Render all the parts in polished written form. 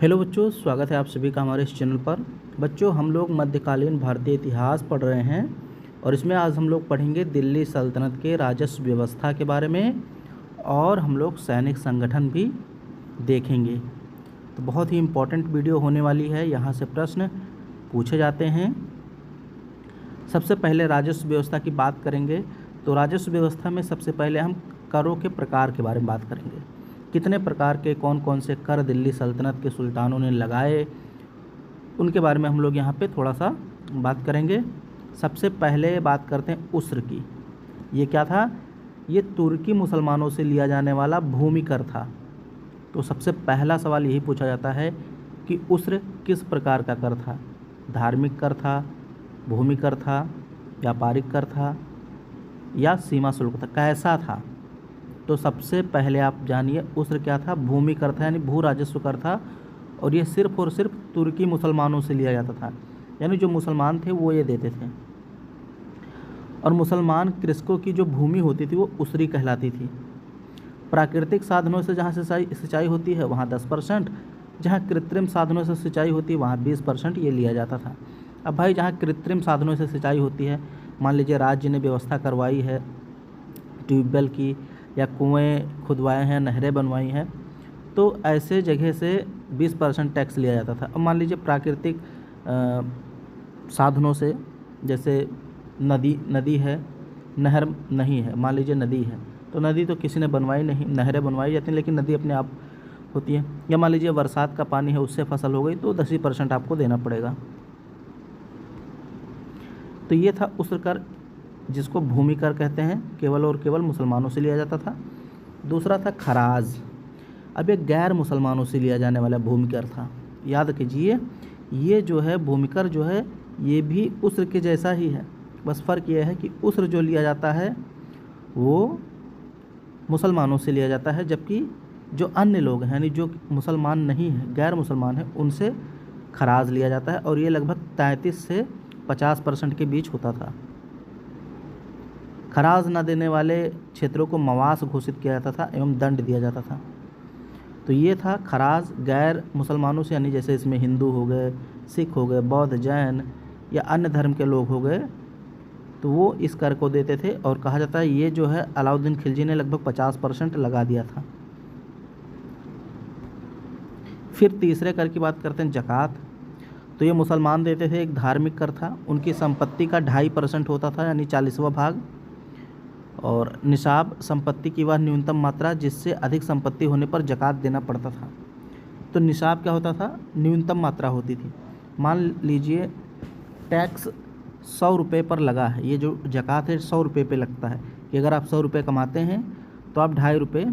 Hello बच्चों, स्वागत है आप सभी का हमारे इस चैनल पर। बच्चों, हम लोग मध्यकालीन भारतीय इतिहास पढ़ रहे हैं और इसमें आज हम लोग पढ़ेंगे दिल्ली सल्तनत के राजस्व व्यवस्था के बारे में और हम लोग सैनिक संगठन भी देखेंगे। तो बहुत ही इम्पोर्टेंट वीडियो होने वाली है। यहाँ से प्रश्न पूछे जाते हैं। सबसे पहले राजस्व व्यवस्था की बात करेंगे। तो राजस्व व्यवस्था में सबसे पहले हम करों के प्रकार के बारे में बात करेंगे। कितने प्रकार के कौन कौन से कर दिल्ली सल्तनत के सुल्तानों ने लगाए, उनके बारे में हम लोग यहाँ पे थोड़ा सा बात करेंगे। सबसे पहले बात करते हैं उस्र की। ये क्या था? ये तुर्की मुसलमानों से लिया जाने वाला भूमि कर था। तो सबसे पहला सवाल यही पूछा जाता है कि उस्र किस प्रकार का कर था? धार्मिक कर था, भूमि कर था, व्यापारिक कर था या सीमा शुल्क था? कैसा था? तो सबसे पहले आप जानिए उस्र क्या था। भूमि कर था, यानी भू राजस्व कर था, और ये सिर्फ और सिर्फ तुर्की मुसलमानों से लिया जाता था। यानी जो मुसलमान थे वो ये देते थे। और मुसलमान कृषकों की जो भूमि होती थी वो उसरी कहलाती थी। प्राकृतिक साधनों से जहाँ सिंचाई होती है वहाँ 10%, जहाँ कृत्रिम साधनों से सिंचाई होती है वहाँ 20% ये लिया जाता था। अब भाई, जहाँ कृत्रिम साधनों से सिंचाई होती है, मान लीजिए राज्य ने व्यवस्था करवाई है ट्यूबवेल की, या कुएँ खुदवाए हैं, नहरें बनवाई हैं, तो ऐसे जगह से 20% टैक्स लिया जाता था। अब मान लीजिए प्राकृतिक साधनों से, जैसे नदी है, नहर नहीं है, मान लीजिए नदी है, तो नदी तो किसी ने बनवाई नहीं, नहरें बनवाई जाती हैं लेकिन नदी अपने आप होती है। या मान लीजिए बरसात का पानी है, उससे फसल हो गई, तो 10% आपको देना पड़ेगा। तो ये था उस्र कर, जिसको भूमि कर कहते हैं, केवल और केवल मुसलमानों से लिया जाता था। दूसरा था खराज। अब ये गैर मुसलमानों से लिया जाने वाला भूमि कर था। याद कीजिए, ये जो है भूमि कर जो है ये भी उस्र के जैसा ही है। बस फ़र्क ये है कि उस्र जो लिया जाता है वो मुसलमानों से लिया जाता है, जबकि जो अन्य लोग हैं, यानी जो मुसलमान नहीं हैं, गैर मुसलमान हैं, उनसे खराज लिया जाता है। और ये लगभग 33 से 50% के बीच होता था। खराज न देने वाले क्षेत्रों को मवास घोषित किया जाता था एवं दंड दिया जाता था। तो ये था खराज गैर मुसलमानों से, यानी जैसे इसमें हिंदू हो गए, सिख हो गए, बौद्ध, जैन या अन्य धर्म के लोग हो गए, तो वो इस कर को देते थे। और कहा जाता है ये जो है अलाउद्दीन खिलजी ने लगभग 50% लगा दिया था। फिर तीसरे कर की बात करते हैं, ज़कात। तो ये मुसलमान देते थे, एक धार्मिक कर था। उनकी संपत्ति का 2.5% होता था, यानी 40वां भाग। और निसाब, संपत्ति की वह न्यूनतम मात्रा जिससे अधिक संपत्ति होने पर ज़कात देना पड़ता था। तो निसाब क्या होता था? न्यूनतम मात्रा होती थी। मान लीजिए टैक्स 100 रुपये पर लगा है, ये जो ज़कात है 100 रुपये पे लगता है, कि अगर आप 100 रुपये कमाते हैं तो आप 2.5 रुपये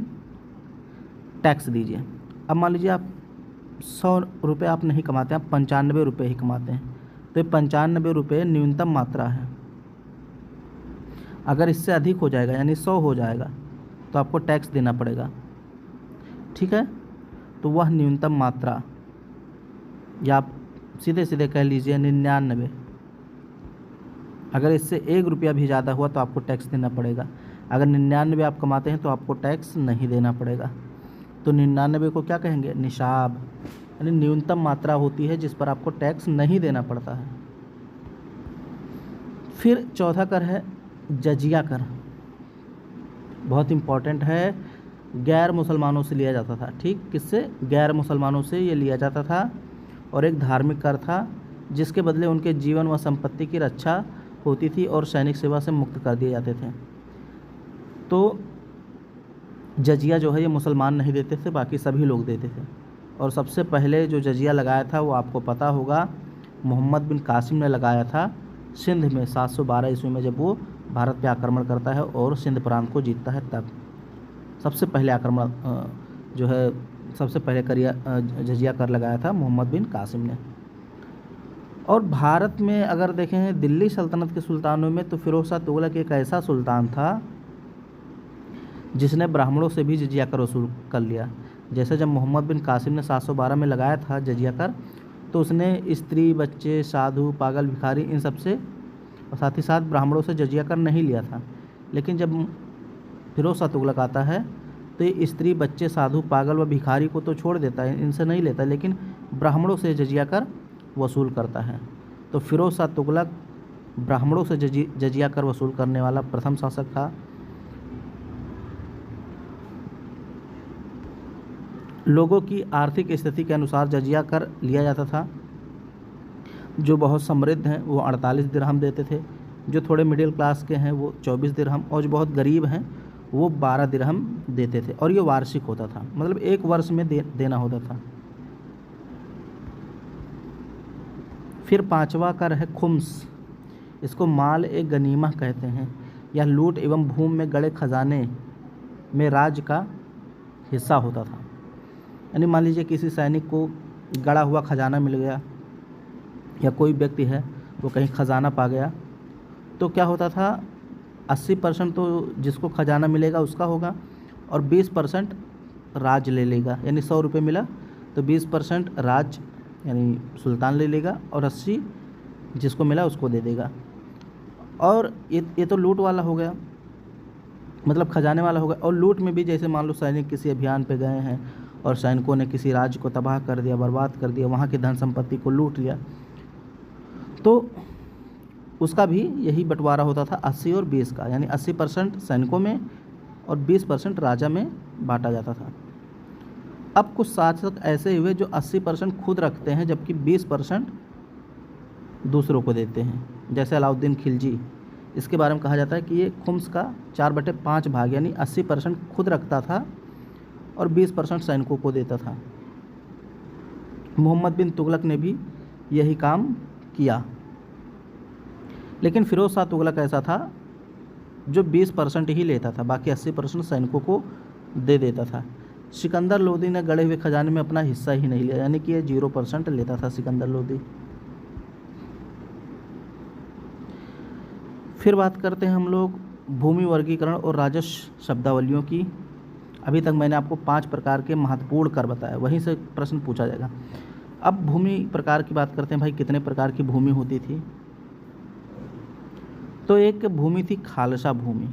टैक्स दीजिए। अब मान लीजिए आप 100 रुपये आप नहीं कमाते, आप 95 रुपये ही कमाते हैं, तो ये 95 रुपये न्यूनतम मात्रा है। अगर इससे अधिक हो जाएगा, यानी 100 हो जाएगा, तो आपको टैक्स देना पड़ेगा। ठीक है, तो वह न्यूनतम मात्रा, या आप सीधे सीधे कह लीजिए 99। अगर इससे 1 रुपया भी ज़्यादा हुआ तो आपको टैक्स देना पड़ेगा। अगर 99 आप कमाते हैं तो आपको टैक्स नहीं देना पड़ेगा। तो 99 को क्या कहेंगे? निसाब, यानी न्यूनतम मात्रा होती है जिस पर आपको टैक्स नहीं देना पड़ता है। फिर चौथा कर है जजिया कर। बहुत इम्पॉर्टेंट है। गैर मुसलमानों से लिया जाता था। ठीक, किससे? गैर मुसलमानों से ये लिया जाता था। और एक धार्मिक कर था जिसके बदले उनके जीवन व संपत्ति की रक्षा होती थी और सैनिक सेवा से मुक्त कर दिए जाते थे। तो जजिया जो है ये मुसलमान नहीं देते थे, बाकी सभी लोग देते थे। और सबसे पहले जो जजिया लगाया था वो आपको पता होगा, मोहम्मद बिन कासिम ने लगाया था सिंध में 712 ईस्वी में, जब वो भारत पे आक्रमण करता है और सिंध प्रांत को जीतता है। तब सबसे पहले आक्रमण जो है, सबसे पहले जजिया कर लगाया था मोहम्मद बिन कासिम ने। और भारत में अगर देखें दिल्ली सल्तनत के सुल्तानों में, तो फिरोज शाह तुगलक एक ऐसा सुल्तान था जिसने ब्राह्मणों से भी जजिया कर वसूल कर लिया। जैसे जब मोहम्मद बिन कासिम ने 712 में लगाया था जजिया कर, तो उसने स्त्री, बच्चे, साधु, पागल, भिखारी, इन सब से और साथ ही साथ ब्राह्मणों से जजिया कर नहीं लिया था। लेकिन जब फिरोज शाह तुगलक आता है तो ये स्त्री, बच्चे, साधु, पागल व भिखारी को तो छोड़ देता है, इनसे नहीं लेता, लेकिन ब्राह्मणों से जजिया कर वसूल करता है। तो फिरोज शाह तुगलक ब्राह्मणों से जजिया कर वसूल करने वाला प्रथम शासक था। लोगों की आर्थिक स्थिति के अनुसार जजिया कर लिया जाता था। जो बहुत समृद्ध हैं वो 48 दिरहम देते थे, जो थोड़े मिडिल क्लास के हैं वो 24 दिरहम, और जो बहुत गरीब हैं वो 12 दिरहम देते थे। और ये वार्षिक होता था, मतलब एक वर्ष में देना होता था। फिर पांचवा कर है खुम्स। इसको माल ए गनीमा कहते हैं। यह लूट एवं भूमि में गड़े खजाने में राज्य का हिस्सा होता था। यानी मान लीजिए किसी सैनिक को गड़ा हुआ खजाना मिल गया, या कोई व्यक्ति है वो कहीं खजाना पा गया, तो क्या होता था, 80% तो जिसको खजाना मिलेगा उसका होगा, और 20% राज ले लेगा। यानी 100 रुपये मिला तो 20% राज यानी सुल्तान ले लेगा, और 80 जिसको मिला उसको दे देगा। और ये तो लूट वाला हो गया, मतलब खजाने वाला हो गया। और लूट में भी जैसे मान लो सैनिक किसी अभियान पे गए हैं और सैनिकों ने किसी राज्य को तबाह कर दिया, बर्बाद कर दिया, वहाँ की धन संपत्ति को लूट लिया, तो उसका भी यही बंटवारा होता था 80 और 20 का। यानी 80% सैनिकों में और 20% राजा में बांटा जाता था। अब कुछ शासक ऐसे हुए जो 80% खुद रखते हैं, जबकि 20% दूसरों को देते हैं, जैसे अलाउद्दीन खिलजी। इसके बारे में कहा जाता है कि ये खुम्स का 4/5 भाग, यानी 80% खुद रखता था और 20% सैनिकों को देता था। मोहम्मद बिन तुगलक ने भी यही काम किया। लेकिन फिरोज शाह तुगलक ऐसा था जो 20% ही लेता था, बाकी 80% सैनिकों को दे देता था। सिकंदर लोदी ने गड़े हुए खजाने में अपना हिस्सा ही नहीं लिया, यानी कि ये 0% लेता था सिकंदर लोदी। फिर बात करते हैं हम लोग भूमि वर्गीकरण और राजस्व शब्दावलियों की। अभी तक मैंने आपको 5 प्रकार के महत्वपूर्ण कर बताया, वहीं से प्रश्न पूछा जाएगा। अब भूमि प्रकार की बात करते हैं। भाई कितने प्रकार की भूमि होती थी? तो एक भूमि थी खालसा भूमि।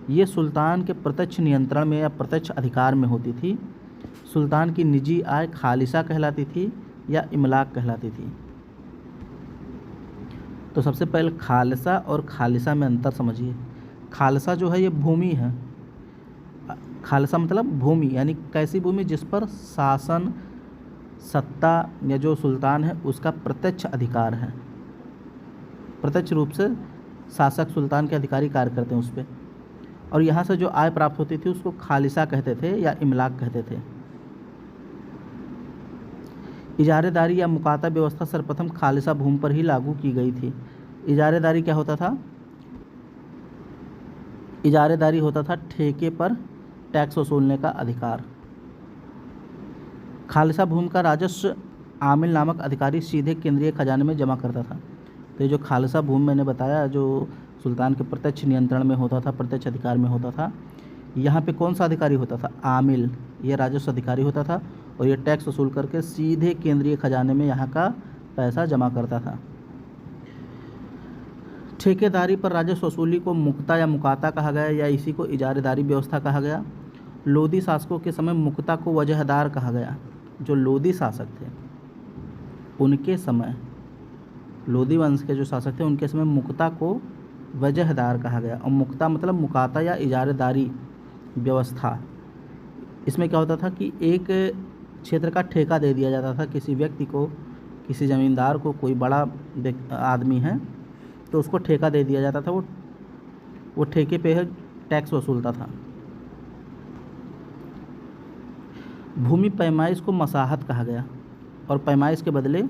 ये सुल्तान के प्रत्यक्ष नियंत्रण में या प्रत्यक्ष अधिकार में होती थी। सुल्तान की निजी आय खालिसा कहलाती थी या इमलाक कहलाती थी। तो सबसे पहले खालसा और खालिसा में अंतर समझिए। खालसा जो है ये भूमि है। खालसा मतलब भूमि, यानी कैसी भूमि? जिस पर शासन, सत्ता या जो सुल्तान है उसका प्रत्यक्ष अधिकार है। प्रत्यक्ष रूप से शासक सुल्तान के अधिकारी कार्य करते हैं उस पर, और यहाँ से जो आय प्राप्त होती थी उसको खालिसा कहते थे या इमलाक कहते थे। इजारेदारी या मुकाता व्यवस्था सर्वप्रथम खालिसा भूमि पर ही लागू की गई थी। इजारेदारी क्या होता था? इजारेदारी होता था ठेके पर टैक्स वसूलने का अधिकार। खालिसा भूमि का राजस्व आमिल नामक अधिकारी सीधे केंद्रीय खजाने में जमा करता था। तो ये जो खालसा भूमि मैंने बताया जो सुल्तान के प्रत्यक्ष नियंत्रण में होता था, प्रत्यक्ष अधिकार में होता था, यहाँ पे कौन सा अधिकारी होता था? आमिल, ये राजस्व अधिकारी होता था, और ये टैक्स वसूल करके सीधे केंद्रीय खजाने में यहाँ का पैसा जमा करता था। ठेकेदारी पर राजस्व वसूली को मुक्ता या मुकाता कहा गया, या इसी को इजारेदारी व्यवस्था कहा गया। लोधी शासकों के समय मुक्ता को वजहदार कहा गया। जो लोधी शासक थे उनके समय, लोधी वंश के जो शासक थे उनके समय मुक्ता को वजहदार कहा गया। और मुक्ता मतलब मुकाता या इजारेदारी व्यवस्था। इसमें क्या होता था कि एक क्षेत्र का ठेका दे दिया जाता था किसी व्यक्ति को, किसी ज़मींदार को, कोई बड़ा आदमी है तो उसको ठेका दे दिया जाता था, वो ठेके पे टैक्स वसूलता था। भूमि पैमाइश को मसाहत कहा गया, और पैमाइश के बदले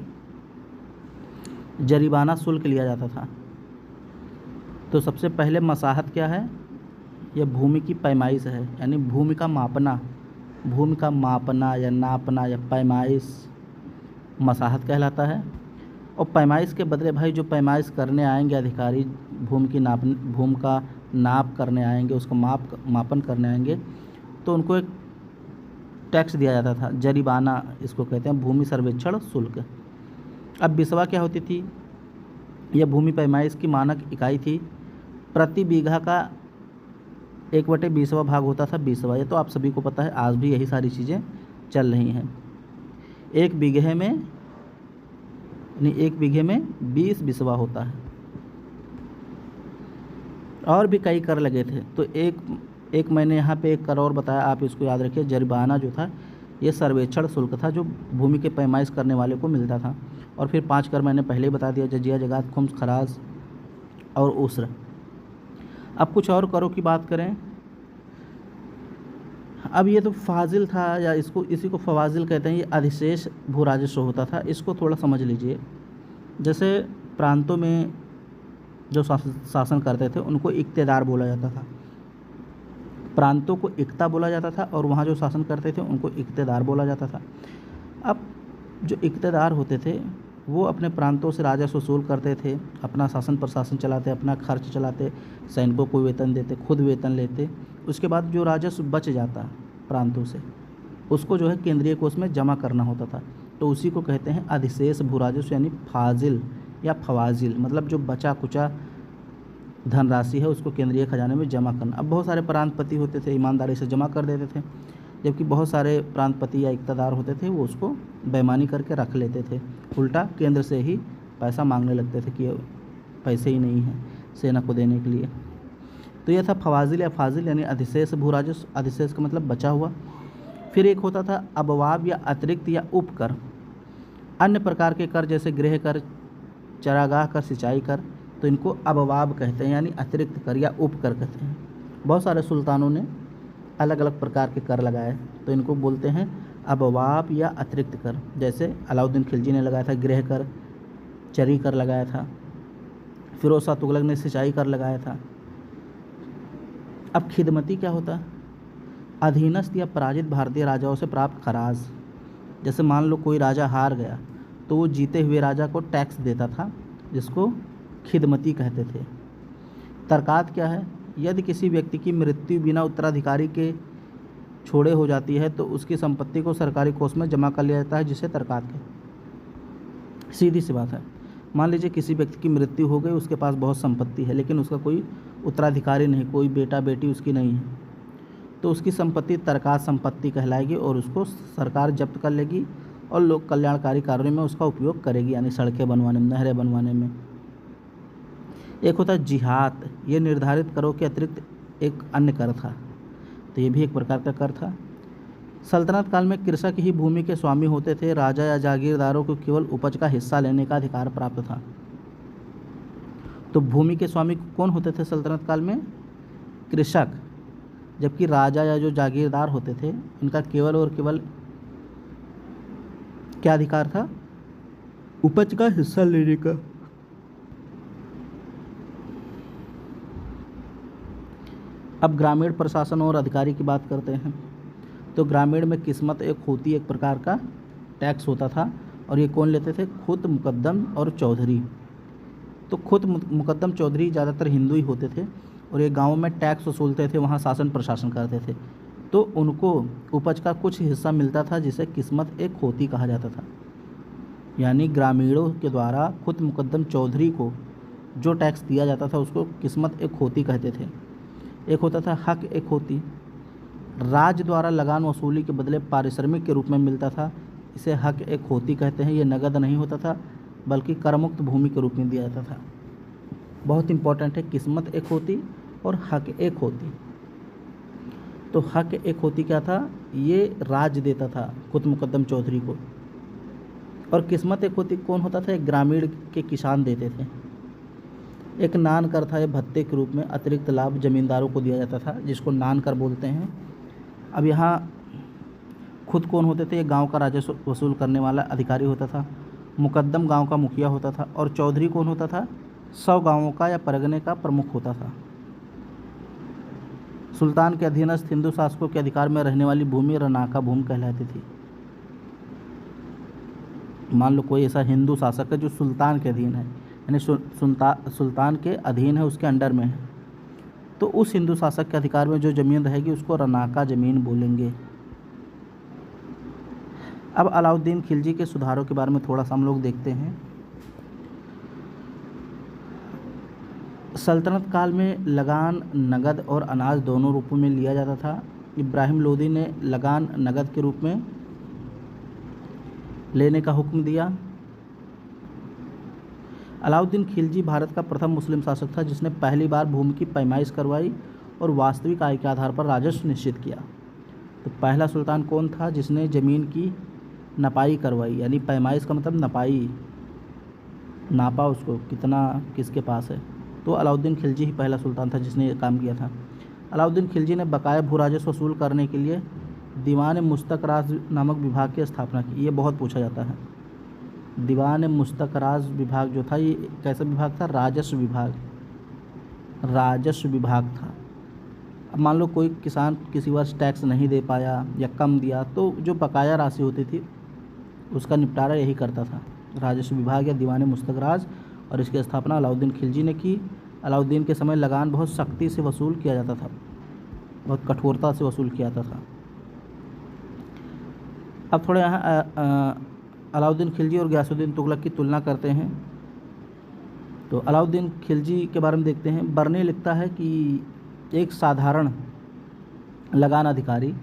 जरिमाना शुल्क लिया जाता था। तो सबसे पहले मसाहत क्या है? यह भूमि की पैमाइश है, यानी भूमि का मापना, भूमि का मापना या नापना या पैमाइश मसाहत कहलाता है। और पैमाइश के बदले भाई जो पैमाइश करने आएंगे अधिकारी, भूमि का नाप करने आएंगे, उसको मापन करने आएंगे, तो उनको एक टैक्स दिया जाता था, जरिमाना इसको कहते हैं, भूमि सर्वेक्षण शुल्क। अब बिसवा क्या होती थी? यह भूमि पैमाइश की मानक इकाई थी। प्रति बीघा का 1/20वां भाग होता था 20वां। ये तो आप सभी को पता है, आज भी यही सारी चीज़ें चल रही हैं। 1 बीघे में, यानी 1 बीघे में 20 बिस्वा होता है। और भी कई कर लगे थे। तो एक मैंने यहाँ पे 1 कर और बताया, आप इसको याद रखिए। जरिमाना जो था ये सर्वेक्षण शुल्क था जो भूमि के पैमाइश करने वाले को मिलता था। और फिर 5 कर मैंने पहले ही बता दिया, जजिया, जगात, खुम्स, खराज और उसर। अब कुछ और करों की बात करें। अब ये तो फाजिल था, या इसी को फवाजिल कहते हैं। ये अधिशेष भू राजस्व होता था। इसको थोड़ा समझ लीजिए। जैसे प्रांतों में जो शासन करते थे उनको इक्तेदार बोला जाता था। प्रांतों को इक्ता बोला जाता था और वहाँ जो शासन करते थे उनको इक्तेदार बोला जाता था। अब जो इक्तेदार होते थे वो अपने प्रांतों से राजस्व वसूल करते थे, अपना शासन प्रशासन चलाते, अपना खर्च चलाते, सैनिकों को वेतन देते, खुद वेतन लेते। उसके बाद जो राजस्व बच जाता प्रांतों से उसको जो है केंद्रीय कोष में जमा करना होता था। तो उसी को कहते हैं अधिशेष भू राजस्व, यानी फाजिल या फवाजिल। मतलब जो बचा कुचा धनराशि है उसको केंद्रीय खजाने में जमा करना। अब बहुत सारे प्रांतपति होते थे, ईमानदारी से जमा कर देते थे, जबकि बहुत सारे प्रांतपति या इक़्तिदार होते थे वो उसको बेईमानी करके रख लेते थे। उल्टा केंद्र से ही पैसा मांगने लगते थे कि पैसे ही नहीं हैं सेना को देने के लिए। तो यह था फवाजिल या फाजिल, यानी अधिशेष भू राजस्व। अधिशेष का मतलब बचा हुआ। फिर एक होता था अबवाब या अतिरिक्त या उपकर। अन्य प्रकार के कर जैसे गृह कर, चरागाह कर, सिंचाई कर, तो इनको अबवाब कहते हैं, यानी अतिरिक्त कर या उपकर कहते हैं। बहुत सारे सुल्तानों ने अलग अलग प्रकार के कर लगाए, तो इनको बोलते हैं अबवाब या अतिरिक्त कर। जैसे अलाउद्दीन खिलजी ने लगाया था गृह कर, चरी कर लगाया था। फिरोज शाह तुगलक ने सिंचाई कर लगाया था। अब खिदमती क्या होता है? अधीनस्थ या पराजित भारतीय राजाओं से प्राप्त खराज। जैसे मान लो कोई राजा हार गया तो वो जीते हुए राजा को टैक्स देता था, जिसको खिदमती कहते थे। तरकात क्या है? यदि किसी व्यक्ति की मृत्यु बिना उत्तराधिकारी के छोड़े हो जाती है तो उसकी संपत्ति को सरकारी कोष में जमा कर लिया जाता है, जिसे तरकात कहते हैं। सीधी सी बात है, मान लीजिए किसी व्यक्ति की मृत्यु हो गई, उसके पास बहुत संपत्ति है लेकिन उसका कोई उत्तराधिकारी नहीं, कोई बेटा बेटी उसकी नहीं है, तो उसकी संपत्ति तरकात संपत्ति कहलाएगी और उसको सरकार जब्त कर लेगी और लोक कल्याणकारी कार्यों में उसका उपयोग करेगी, यानी सड़कें बनवाने में, नहरें बनवाने में। एक होता है जिहात। ये निर्धारित करों के अतिरिक्त एक अन्य कर था, तो ये भी एक प्रकार का कर था। सल्तनत काल में कृषक ही भूमि के स्वामी होते थे। राजा या जागीरदारों को केवल उपज का हिस्सा लेने का अधिकार प्राप्त था। तो भूमि के स्वामी कौन होते थे सल्तनत काल में? कृषक। जबकि राजा या जो जागीरदार होते थे इनका केवल और केवल क्या अधिकार था? उपज का हिस्सा लेने का। अब ग्रामीण प्रशासन और अधिकारी की बात करते हैं। तो ग्रामीण में किस्मत एक होती एक प्रकार का टैक्स होता था, और ये कौन लेते थे? खुद मुकद्दम और चौधरी। तो खुद मुकद्दम चौधरी ज़्यादातर हिंदू ही होते थे और ये गाँव में टैक्स वसूलते थे, वहाँ शासन प्रशासन करते थे। तो उनको उपज का कुछ हिस्सा मिलता था जिसे किस्मत एक होती कहा जाता था। यानी ग्रामीणों के द्वारा खुद मुकद्दम चौधरी को जो टैक्स दिया जाता था उसको किस्मत एक होती कहते थे। एक होता था हक एक होती। राज्य द्वारा लगान वसूली के बदले पारिश्रमिक के रूप में मिलता था, इसे हक एक होती कहते हैं। ये नगद नहीं होता था बल्कि करमुक्त भूमि के रूप में दिया जाता था। बहुत इंपॉर्टेंट है, किस्मत एक होती और हक एक होती। तो हक एक होती क्या था? ये राज्य देता था खुद मुकद्दम चौधरी को, और किस्मत एक होती कौन होता था? एक ग्रामीण के किसान देते थे। एक नान कर था, ये भत्ते के रूप में अतिरिक्त लाभ जमींदारों को दिया जाता था, जिसको नान कर बोलते हैं। अब यहाँ खुद कौन होते थे? ये गांव का राजस्व वसूल करने वाला अधिकारी होता था। मुकद्दम गांव का मुखिया होता था, और चौधरी कौन होता था? 100 गांवों का या परगने का प्रमुख होता था। सुल्तान के अधीनस्थ हिंदू शासकों के अधिकार में रहने वाली भूमि रनाका भूमि कहलाती थी। मान लो कोई ऐसा हिंदू शासक है जो सुल्तान के अधीन है, यानी सुल्तान के अधीन है, उसके अंडर में है, तो उस हिंदू शासक के अधिकार में जो ज़मीन रहेगी उसको रनाका ज़मीन बोलेंगे। अब अलाउद्दीन खिलजी के सुधारों के बारे में थोड़ा सा हम लोग देखते हैं। सल्तनत काल में लगान नगद और अनाज दोनों रूपों में लिया जाता था। इब्राहिम लोदी ने लगान नगद के रूप में लेने का हुक्म दिया। अलाउद्दीन खिलजी भारत का प्रथम मुस्लिम शासक था जिसने पहली बार भूमि की पैमाइश करवाई और वास्तविक आय के आधार पर राजस्व निश्चित किया। तो पहला सुल्तान कौन था जिसने ज़मीन की नपाई करवाई, यानी पैमाइश का मतलब नपाई, नापा उसको कितना किसके पास है। तो अलाउद्दीन खिलजी ही पहला सुल्तान था जिसने ये काम किया था। अलाउद्दीन खिलजी ने बकाया भू राजस्व वसूल करने के लिए दीवान मुस्तक राज नामक विभाग की स्थापना की। ये बहुत पूछा जाता है। दीवान मुस्तक राज विभाग जो था, ये कैसा विभाग था? राजस्व विभाग, राजस्व विभाग था। अब मान लो कोई किसान किसी वर्ष टैक्स नहीं दे पाया या कम दिया, तो जो बकाया राशि होती थी उसका निपटारा यही करता था राजस्व विभाग या दीवान मुस्तक राज। और इसकी स्थापना अलाउद्दीन खिलजी ने की। अलाउद्दीन के समय लगान बहुत सख्ती से वसूल किया जाता था, बहुत कठोरता से वसूल किया जाता था। अब थोड़ा यहाँ अलाउद्दीन खिलजी और गयासुद्दीन तुगलक की तुलना करते हैं। तो अलाउद्दीन खिलजी के बारे में देखते हैं। बर्नी लिखता है कि एक साधारण लगान अधिकारी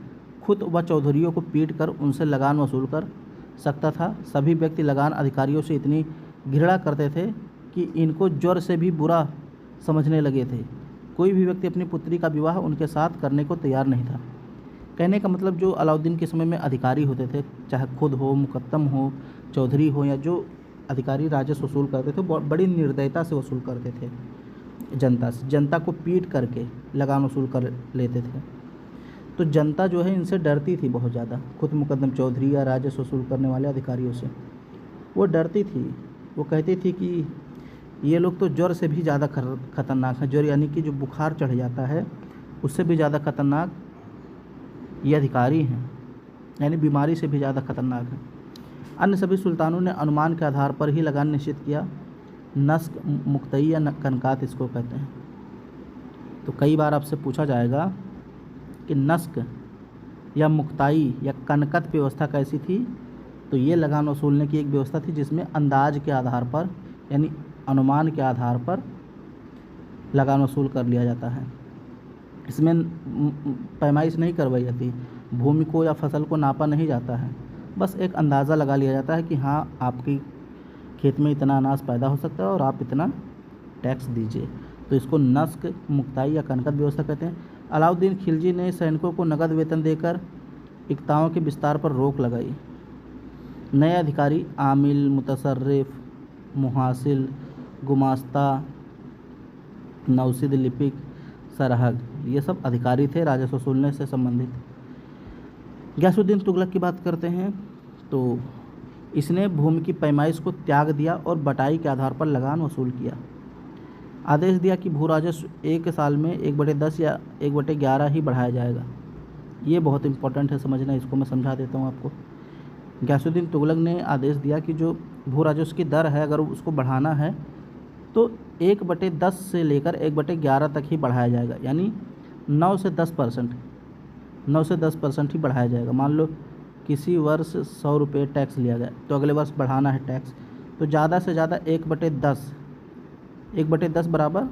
खुद व चौधरियों को पीट कर उनसे लगान वसूल कर सकता था। सभी व्यक्ति लगान अधिकारियों से इतनी घृणा करते थे कि इनको ज्वर से भी बुरा समझने लगे थे। कोई भी व्यक्ति अपनी पुत्री का विवाह उनके साथ करने को तैयार नहीं था। कहने का मतलब जो अलाउद्दीन के समय में अधिकारी होते थे, चाहे खुद हो, मुकद्दम हो, चौधरी हो, या जो अधिकारी राजस्व वसूल करते थे, बड़ी निर्दयता से वसूल करते थे जनता से। जनता को पीट करके लगान वसूल कर लेते थे। तो जनता जो है इनसे डरती थी बहुत ज़्यादा, खुद मुकद्दम चौधरी या राजस्व वसूल करने वाले अधिकारियों से वो डरती थी। वो कहती थी कि ये लोग तो ज्वर से भी ज़्यादा खतरनाक है। ज्वर यानी कि जो बुखार चढ़ जाता है उससे भी ज़्यादा खतरनाक ये अधिकारी हैं, यानी बीमारी से भी ज़्यादा खतरनाक है। अन्य सभी सुल्तानों ने अनुमान के आधार पर ही लगान निश्चित किया। नस्क, मुक्तई या कनकात इसको कहते हैं। तो कई बार आपसे पूछा जाएगा कि नस्क या मुक्ताई या कनकत व्यवस्था कैसी थी। तो ये लगान वसूलने की एक व्यवस्था थी जिसमें अंदाज के आधार पर, यानी अनुमान के आधार पर लगान वसूल कर लिया जाता है। इसमें पैमाइश नहीं करवाई जाती, भूमि को या फसल को नापा नहीं जाता है, बस एक अंदाज़ा लगा लिया जाता है कि हाँ आपकी खेत में इतना अनाज पैदा हो सकता है और आप इतना टैक्स दीजिए। तो इसको नस्क, मुक्ताई या कनकत व्यवस्था कहते हैं। अलाउद्दीन खिलजी ने सैनिकों को नगद वेतन देकर इक्ताओं के विस्तार पर रोक लगाई। नए अधिकारी आमिल, मुतसर्रिफ, मुहासिल, गुमास्ता, नौसिद, लिपिक, सरहग, ये सब अधिकारी थे राजस्व वसूलने से संबंधित। गयासुद्दीन तुगलक की बात करते हैं। तो इसने भूमि की पैमाइश को त्याग दिया और बटाई के आधार पर लगान वसूल किया। आदेश दिया कि भू राजस्व एक साल में 1/10 या 1/11 ही बढ़ाया जाएगा। ये बहुत इंपॉर्टेंट है समझना, इसको मैं समझा देता हूँ आपको। गयासुद्दीन तुगलक ने आदेश दिया कि जो भू राजस्व की दर है, अगर उसको बढ़ाना है तो 1/10 से लेकर 1/11 तक ही बढ़ाया जाएगा, यानी 9 से 10% ही बढ़ाया जाएगा। मान लो किसी वर्ष 100 रुपये टैक्स लिया गया, तो अगले वर्ष बढ़ाना है टैक्स, तो ज़्यादा से ज़्यादा 1/10 बराबर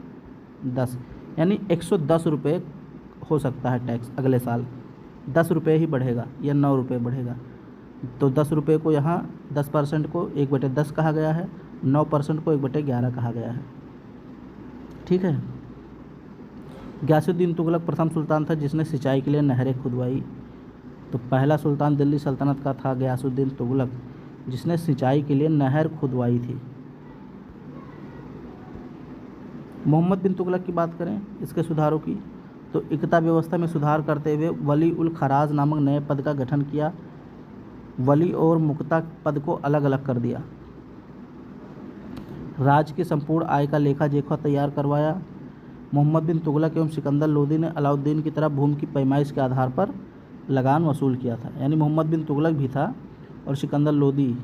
10, यानी 110 रुपये हो सकता है टैक्स अगले साल। 10 रुपये ही बढ़ेगा या 9 रुपये बढ़ेगा। तो 10 रुपये को यहाँ 10% को 1/10 कहा गया है, 9% को 1/11 कहा गया है। ठीक है। गयासुद्दीन तुगलक प्रथम सुल्तान था जिसने सिंचाई के लिए नहरें खुदवाई। तो पहला सुल्तान दिल्ली सल्तनत का था गयासुद्दीन तुगलक, जिसने सिंचाई के लिए नहर खुदवाई थी। मोहम्मद बिन तुगलक की बात करें, इसके सुधारों की, तो इक्ता व्यवस्था में सुधार करते हुए वली उल खराज नामक नए पद का गठन किया। वली और मुक्ता पद को अलग अलग कर दिया। राज्य की संपूर्ण आय का लेखा जोखा तैयार करवाया। मोहम्मद बिन तुगलक एवं सिकंदर लोदी ने अलाउद्दीन की तरह भूमि की पैमाइश के आधार पर लगान वसूल किया था। यानी मोहम्मद बिन तुगलक भी था और सिकंदर लोदी,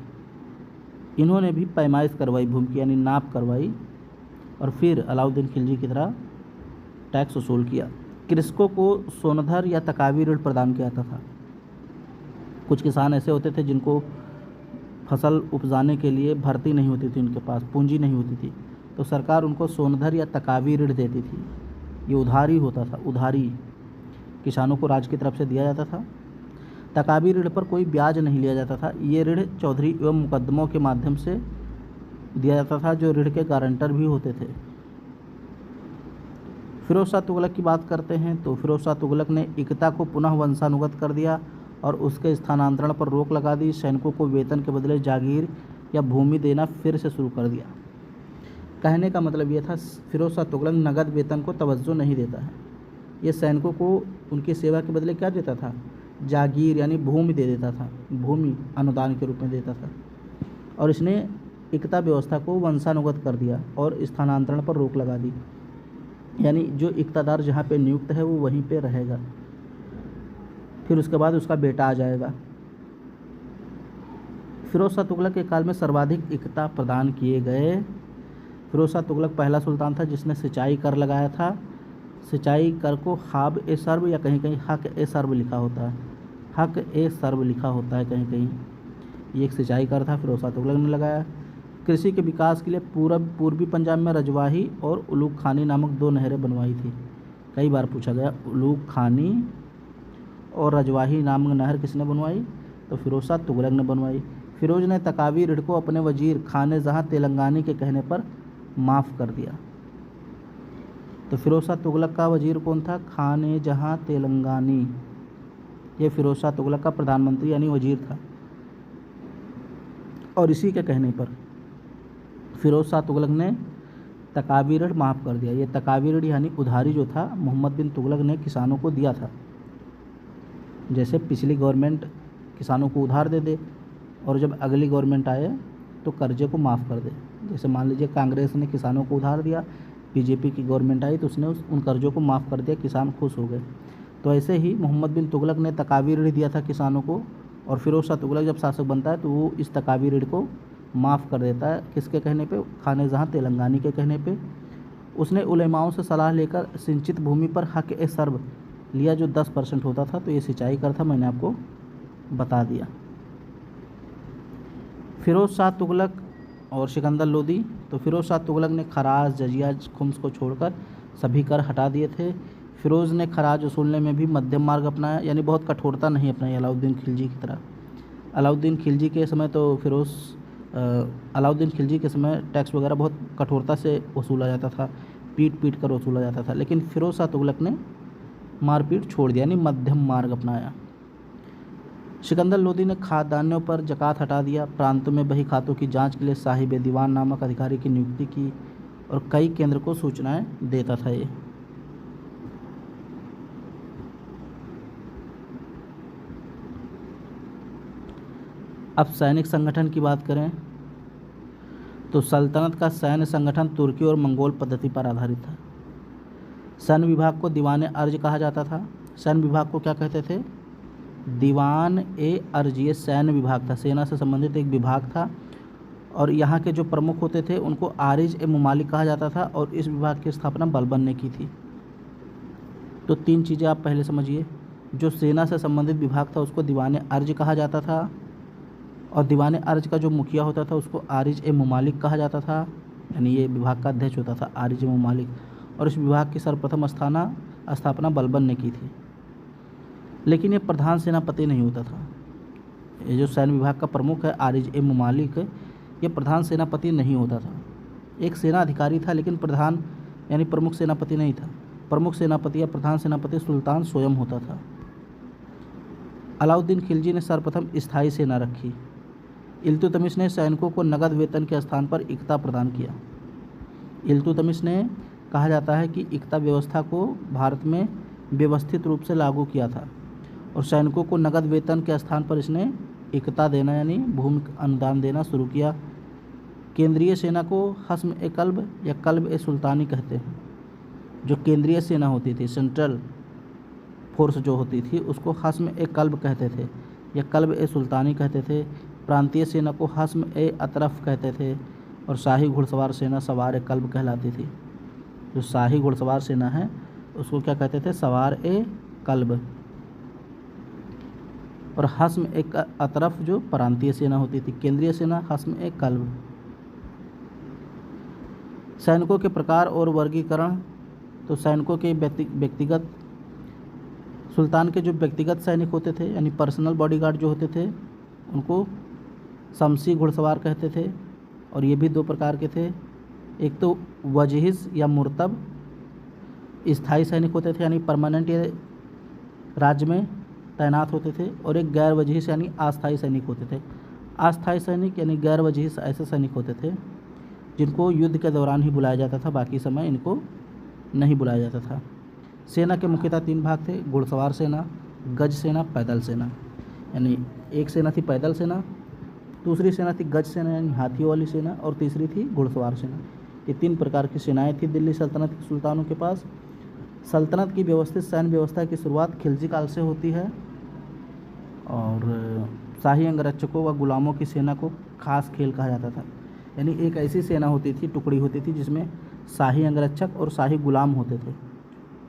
इन्होंने भी पैमाइश करवाई भूमि की, यानी नाप करवाई, और फिर अलाउद्दीन खिलजी की तरह टैक्स वसूल किया। कृषकों को सोनधर या तकावी ऋण प्रदान किया जाता था। कुछ किसान ऐसे होते थे जिनको फसल उपजाने के लिए भर्ती नहीं होती थी, उनके पास पूंजी नहीं होती थी, तो सरकार उनको सोनधर या तकावी ऋण देती थी। ये उधारी होता था, उधारी किसानों को राज्य की तरफ से दिया जाता था। तकावी ऋण पर कोई ब्याज नहीं लिया जाता था। ये ऋण चौधरी एवं मुकदमों के माध्यम से दिया जाता था, जो ऋण के गारंटर भी होते थे। फिरोज शाह तुगलक की बात करते हैं तो फिरोज शाह तुगलक ने इक्ता को पुनः वंशानुगत कर दिया और उसके स्थानांतरण पर रोक लगा दी। सैनिकों को वेतन के बदले जागीर या भूमि देना फिर से शुरू कर दिया। कहने का मतलब यह था, फिरोज शाह तुगलक नगद वेतन को तवज्जो नहीं देता है। ये सैनिकों को उनकी सेवा के बदले क्या देता था? जागीर यानी भूमि दे देता था, भूमि अनुदान के रूप में देता था। और इसने इक्ता व्यवस्था को वंशानुगत कर दिया और स्थानांतरण पर रोक लगा दी, यानी जो इक्तादार जहाँ पे नियुक्त है वो वहीं पे रहेगा, फिर उसके बाद उसका बेटा आ जाएगा। फिरोज शाह तुगलक के काल में सर्वाधिक इक्ता प्रदान किए गए। फिरोज शाह तुगलक पहला सुल्तान था जिसने सिंचाई कर लगाया था। सिंचाई कर को हाब ए सर्ब या कहीं कहीं हक ए सर्ब लिखा होता है, हक ए सर्ब लिखा होता है कहीं कहीं। ये एक सिंचाई कर था, फिरोज शाह तुगलक ने लगाया। कृषि के विकास के लिए पूर्वी पंजाब में रजवाही और उलूग खानी नामक 2 नहरें बनवाई थी। कई बार पूछा गया, उलूग खानी और रजवाही नामक नहर किसने बनवाई? तो फिरोज शाह तुगलक ने बनवाई। फिरोज ने तकावी ऋण को अपने वजीर खाने जहाँ तेलंगानी के कहने पर माफ़ कर दिया। तो फिरोज शाह तुगलक का वजीर कौन था? खाने जहाँ तेलंगानी। ये फिरोज शाह तुगलक का प्रधानमंत्री यानी वजीर था। और इसी के कहने पर फिरोज शाह तुगलक ने तकावी ऋण माफ़ कर दिया। ये तकावी ऋण यानी उधारी जो था, मोहम्मद बिन तुगलक ने किसानों को दिया था। जैसे पिछली गवर्नमेंट किसानों को उधार दे दे और जब अगली गवर्नमेंट आए तो कर्जे को माफ़ कर दे। जैसे मान लीजिए कांग्रेस ने किसानों को उधार दिया, बीजेपी की गवर्नमेंट आई तो उसने उन कर्जों को माफ़ कर दिया, किसान खुश हो गए। तो ऐसे ही मोहम्मद बिन तुगलक ने तकावी ऋण दिया था किसानों को, और फिरोज शाह तुगलक जब शासक बनता है तो वो इस तकावी ऋण को माफ़ कर देता है। किसके कहने पे? खाने जहाँ तेलंगानी के कहने पे। उसने उलेमाओं से सलाह लेकर सिंचित भूमि पर हक ए सर्ब लिया, जो 10% होता था। तो ये सिंचाई कर था, मैंने आपको बता दिया। फिरोज शाह तुगलक और सिकंदर लोदी। तो फिरोज शाह तुगलक ने खराज, जजिया, खुम्स को छोड़कर सभी कर हटा दिए थे। फिरोज़ ने खराज वसूलने में भी मध्यम मार्ग अपनाया, यानी बहुत कठोरता नहीं अपनाई अलाउद्दीन खिलजी की तरह। अलाउद्दीन खिलजी के समय तो अलाउद्दीन खिलजी के समय टैक्स वगैरह बहुत कठोरता से वसूला जाता था, पीट कर वसूला जाता था। लेकिन फिरोज शाह तुगलक ने मारपीट छोड़ दिया, यानी मध्यम मार्ग अपनाया। सिकंदर लोदी ने खाद्यान्नों पर ज़कात हटा दिया। प्रांतों में बही खातों की जांच के लिए साहिब दीवान नामक अधिकारी की नियुक्ति की और कई केंद्र को सूचनाएं देता था ये। अब सैनिक संगठन की बात करें तो सल्तनत का सैन्य संगठन तुर्की और मंगोल पद्धति पर आधारित था। सैन्य विभाग को दीवान अर्ज कहा जाता था। सैन्य विभाग को क्या कहते थे? दीवान ए अर्ज। ये सैन्य विभाग था, सेना से संबंधित एक विभाग था। और यहाँ के जो प्रमुख होते थे उनको आरिज ए मुमालिक कहा जाता था, और इस विभाग की स्थापना बलबन ने की थी। तो 3 चीज़ें आप पहले समझिए। जो सेना से संबंधित विभाग था उसको दीवान अर्ज कहा जाता था, और दीवान अर्ज का जो मुखिया होता था उसको आरिज ए मुमालिक कहा जाता था, यानी ये विभाग का अध्यक्ष होता था आरिज ए मुमालिक। और इस विभाग की सर्वप्रथम स्थापना बलबन ने की थी। लेकिन ये प्रधान सेनापति नहीं होता था। ये जो सैन्य विभाग का प्रमुख है आरिज ए मुमालिक, ये प्रधान सेनापति नहीं होता था। एक सेना अधिकारी था, लेकिन प्रधान यानी प्रमुख सेनापति नहीं था। प्रमुख सेनापति या प्रधान सेनापति सुल्तान स्वयं होता था। अलाउद्दीन खिलजी ने सर्वप्रथम स्थायी सेना रखी। इल्तुतमिश ने सैनिकों को नगद वेतन के स्थान पर इक्ता प्रदान किया। इल्तुतमिश ने, कहा जाता है कि इक्ता व्यवस्था को भारत में व्यवस्थित रूप से लागू किया था, और सैनिकों को नगद वेतन के स्थान पर इसने इक्ता देना यानी भूमि अनुदान देना शुरू किया। केंद्रीय सेना को हस्म ए कल्ब या कल्ब ए सुल्तानी कहते हैं। जो केंद्रीय सेना होती थी, सेंट्रल फोर्स जो होती थी, उसको हस्म ए कल्ब कहते थे या कल्ब ए सुल्तानी कहते थे। प्रांतीय सेना को हस्म ए अतरफ कहते थे, और शाही घुड़सवार सेना सवार ए कल्ब कहलाती थी। जो शाही घुड़सवार सेना है उसको क्या कहते थे? सवार ए कल्ब। और हस्म ए अतरफ जो प्रांतीय सेना होती थी, केंद्रीय सेना हस्म ए कल्ब। सैनिकों के प्रकार और वर्गीकरण। तो सैनिकों के व्यक्तिगत, सुल्तान के जो व्यक्तिगत सैनिक होते थे यानी पर्सनल बॉडीगार्ड जो होते थे उनको शमसी घुड़सवार कहते थे, और ये भी 2 प्रकार के थे। एक तो वजहिस या मुर्तब स्थायी सैनिक होते थे यानी परमानेंट ये राज्य में तैनात होते थे, और एक गैर वजहिस यानी अस्थायी सैनिक होते थे। अस्थायी सैनिक यानी गैर वजहिस ऐसे सैनिक होते थे जिनको युद्ध के दौरान ही बुलाया जाता था, बाकी समय इनको नहीं बुलाया जाता था। सेना के मुख्यतः 3 भाग थे, घुड़सवार सेना, गज सेना, पैदल सेना। यानी एक सेना थी पैदल सेना, दूसरी सेना थी गज सेना यानी हाथियों वाली सेना, और तीसरी थी घुड़सवार सेना। ये 3 प्रकार की सेनाएं थी दिल्ली सल्तनत के सुल्तानों के पास। सल्तनत की व्यवस्थित सैन्य व्यवस्था की शुरुआत खिलजी काल से होती है, और शाही अंगरक्षकों व गुलामों की सेना को खास खेल कहा जाता था। यानी एक ऐसी सेना होती थी, टुकड़ी होती थी जिसमें शाही अंगरक्षक और शाही गुलाम होते थे,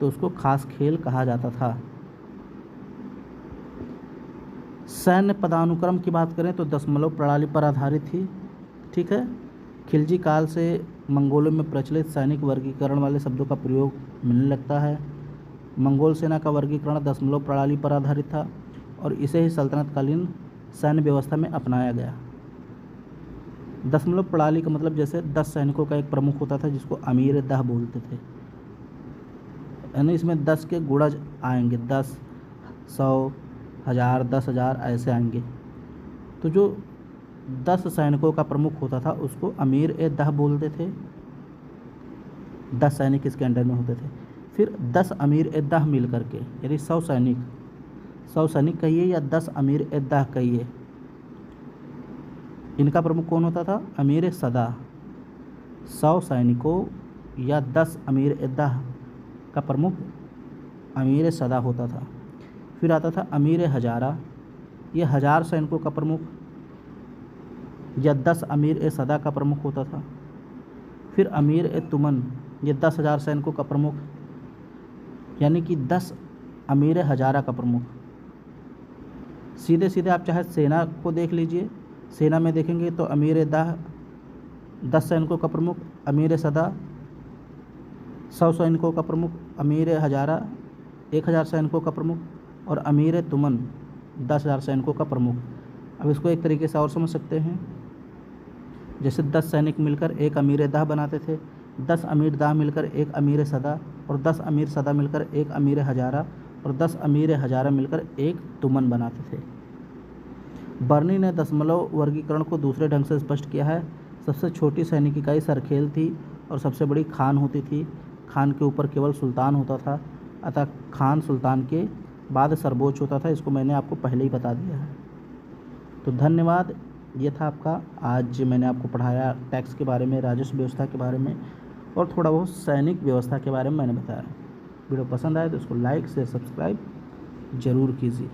तो उसको खास खेल कहा जाता था। सैन्य पदानुक्रम की बात करें तो दशमलव प्रणाली पर आधारित थी। ठीक है, खिलजी काल से मंगोलों में प्रचलित सैनिक वर्गीकरण वाले शब्दों का प्रयोग मिलने लगता है। मंगोल सेना का वर्गीकरण दशमलव प्रणाली पर आधारित था, और इसे ही सल्तनतकालीन सैन्य व्यवस्था में अपनाया गया। दशमलव प्रणाली का मतलब जैसे 10 सैनिकों का एक प्रमुख होता था जिसको अमीर दह बोलते थे, यानी इसमें 10 के गुणज आएंगे, 10, 100, 1000, 10,000 ऐसे आएंगे। तो जो 10 सैनिकों का प्रमुख होता था उसको अमीर ए दह बोलते थे। 10 सैनिक इसके अंडर में होते थे। फिर 10 अमीर ए दह मिल करके यानी 100 सैनिक कहिए या 10 अमीर ए दह कहिए, इनका प्रमुख कौन होता था? अमीर सदा। 100 सैनिकों या 10 अमीर ए दह का प्रमुख अमीर सदा होता था। फिर आता था अमीर हजारा, ये 1000 सैनिकों का प्रमुख या 10 अमीर ए सदा का प्रमुख होता था। फिर अमीर ए तुमन, ये 10,000 सैनिकों का प्रमुख यानी कि 10 अमीर हजारा का प्रमुख। सीधे सीधे आप चाहे सेना को देख लीजिए, सेना में देखेंगे तो अमीर दह 10 सैनिकों का प्रमुख, अमीर सदा 100 सैनिकों का प्रमुख, अमीर हजारा 1000 सैनिकों का प्रमुख, और अमीर तुमन 10,000 सैनिकों का प्रमुख। अब इसको एक तरीके से और समझ सकते हैं, जैसे 10 सैनिक मिलकर एक अमीर दह बनाते थे, 10 अमीर दह मिलकर एक अमीर सदा, और 10 अमीर सदा मिलकर एक अमीर हजारा, और 10 अमीर हजारा मिलकर एक तुमन बनाते थे। बर्नी ने दशमलव वर्गीकरण को दूसरे ढंग से स्पष्ट किया है। सबसे छोटी सैनिक इकाई सरखेल थी और सबसे बड़ी खान होती थी। खान के ऊपर केवल सुल्तान होता था, अतः खान सुल्तान के बाद सर्वोच्च होता था। इसको मैंने आपको पहले ही बता दिया है। तो धन्यवाद, ये था आपका आज मैंने आपको पढ़ाया टैक्स के बारे में, राजस्व व्यवस्था के बारे में, और थोड़ा बहुत सैनिक व्यवस्था के बारे में मैंने बताया। वीडियो पसंद आए तो इसको लाइक शेयर सब्सक्राइब ज़रूर कीजिए।